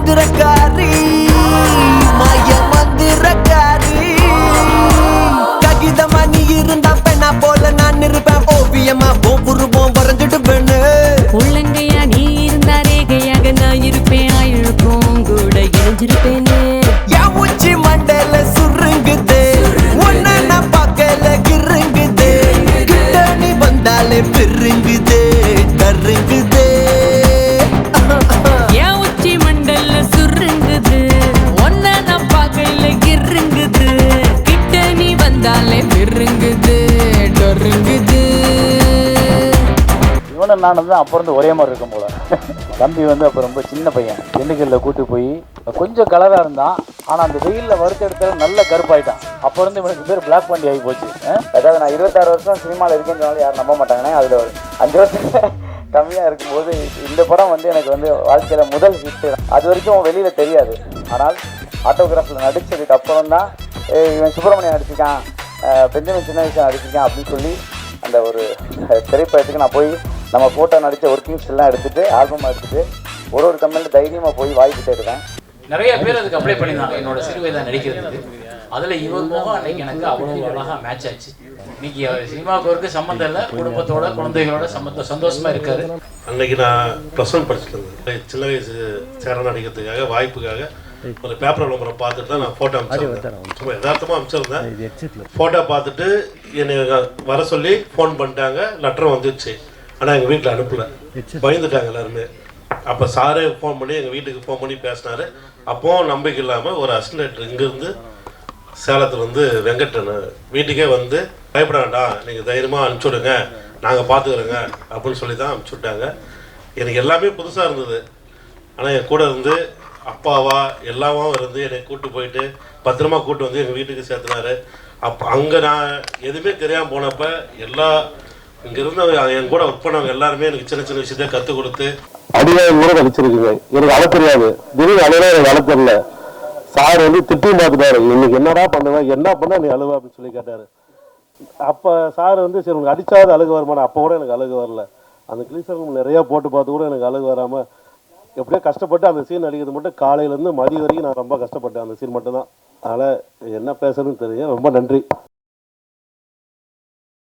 மந்திரக்காரி மாய மந்திரக்காரி ககிதமா நீ இருந்தா பெண்ணா போல நான் இருப்பேன் ஓவியமா உருவம் வரைஞ்சிடுவேன்னு உள்ளங்கையா நீ இருந்தா ரேகையாக நான் இருப்பேன் ஆயிழுக்கும் கூட இணைஞ்சிருப்பேன்னு என் உச்சி மண்டையில சுருங்குது உன்ன நான் பார்க்கல கிருங்குது கிட்ட நீ வந்தாலே பெருங்குது கருங்குது என் உச்சி மண்டல்ல சுருங்குது ஒன்ன நான் பார்க்கல கிருங்குது கிட்ட நீ வந்தாலே பெருங்குது டொருங்குது. இவனும் நானும் தான் அப்போ இருந்து ஒரே மாதிரி இருக்கும் போல. தம்பி வந்து அப்போ ரொம்ப சின்ன பையன், திண்டுக்கல்ல கூட்டு போய் கொஞ்சம் கலராக இருந்தான். ஆனால் அந்த வெயிலில் வறுத்தெடுத்த நல்ல கருப்பாயிட்டான். அப்போ இருந்து இவனுக்கு பேர் பிளாக் பாண்டி ஆகி போச்சு. அதாவது நான் 26 வருஷம் சினிமாவில் இருக்கேன்னு யாரும் நம்ப மாட்டாங்கன்னா அதில் ஒரு 5 வருஷம் கம்மியாக இருக்கும்போது இந்த படம் வந்து எனக்கு வந்து வாழ்க்கையில் முதல் ஹிட்டு. அது வரைக்கும் வெளியில் தெரியாது. ஆனால் ஆட்டோகிராஃபில் நடித்ததுக்கு அப்புறம் தான் இவன் சுப்பிரமணியம் நடிச்சிருக்கான், பெஞ்சமின் சின்ன விஷயம் நடிச்சிருக்கான் அப்படின்னு சொல்லி அந்த ஒரு திரைப்படத்துக்கு நான் போய் நம்ம ஃபோட்டோ நடித்த ஒர்க்கிங்ஸ் எல்லாம் எடுத்துகிட்டு ஆல்பமாக எடுத்துகிட்டு ஒரு கம்பெனியில் தைரியமாக போய் வாய்ப்பு தேடுவேன். நிறைய பேர் அதுக்கு அப்ளை பண்ணியிருந்தாங்க என்னோட சிறு வயதாக நடிக்கிறதுக்கு. அதில் இவர் முகம் அன்னைக்கு எனக்கு அவ்வளோ அழகாக மேட்ச் ஆச்சு. இன்னைக்கு சினிமாவுக்கு ஒருக்கு சம்மந்தம் இல்லை, குடும்பத்தோட குழந்தைகளோட சந்தோஷமாக இருக்காரு. அன்னைக்கு நான் ப்ளஸ் 1 படிச்சுட்டு இருந்தேன். சின்ன வயசு சேர நடிக்கிறதுக்காக வாய்ப்புக்காக ஒரு பேப்பர் விளம்பரம் பார்த்துட்டு தான் நான் ஃபோட்டோ அனுப்பிச்சிருந்தேன். சும்மா யதார்த்தமாக அனுப்பிச்சிருந்தேன். ஃபோட்டோ பார்த்துட்டு என்னை வர சொல்லி ஃபோன் பண்ணிட்டாங்க. லெட்டரும் வந்துடுச்சு. ஆனால் எங்கள் வீட்டில் அனுப்பலை, பயந்துட்டாங்க எல்லாருமே. அப்போ சாரே ஃபோன் பண்ணி எங்கள் வீட்டுக்கு ஃபோன் பண்ணி பேசினார். அப்போது நம்பிக்கை இல்லாமல் ஒரு அசிஸ்டன்ட் இங்கேருந்து சேலத்துலேருந்து வெங்கட்டன் வீட்டுக்கே வந்து பயப்பட வேண்டாம், நீங்கள் தைரியமாக அனுப்பிச்சி விடுங்க, நாங்கள் பார்த்துக்குறோங்க அப்படின்னு சொல்லி தான் அனுப்பிச்சி விட்டாங்க. எனக்கு எல்லாமே புதுசாக இருந்தது. ஆனால் என் கூட இருந்து அப்பாவா எல்லாவும் இருந்து என்னை கூப்பிட்டு போயிட்டு பத்திரமா கூப்பிட்டு வந்து எங்கள் வீட்டுக்கு சேர்த்துனாரு. அப்போ அங்கே நான் எதுவுமே தெரியாமல் போனப்போ எல்லா இங்கே இருந்தவங்க என் கூட ஒர்க் பண்ணவங்க எல்லாருமே எனக்கு சின்ன சின்ன விஷயத்த கற்றுக் கொடுத்து அடிவாய் கூட நடிச்சிருக்குங்க. எனக்கு அழ தெரியாது, திடீர்னு அழுவா எனக்கு அழ தெரியல. சார் வந்து திட்டி பார்த்துட்டாரு, இன்னைக்கு என்னடா பண்ணுவேன், என்ன பண்ண நீ அழுவ அப்படின்னு சொல்லி கேட்டாரு. அப்போ சார் வந்து சரி உனக்கு அடிச்சாவது அழுக வருமானே, அப்போ கூட எனக்கு அழுக வரல. அந்த கிளீசர் நிறையா போட்டு பார்த்து கூட எனக்கு அழுக வராமல் எப்படியோ கஷ்டப்பட்டு அந்த சீன் நடிக்கிறது மட்டும் காலையிலேருந்து மதியம் வரைக்கும் நான் ரொம்ப கஷ்டப்பட்டேன். அந்த சீன் மட்டும்தான். அதனால் என்ன பேசுறதுன்னு தெரியும். ரொம்ப நன்றி.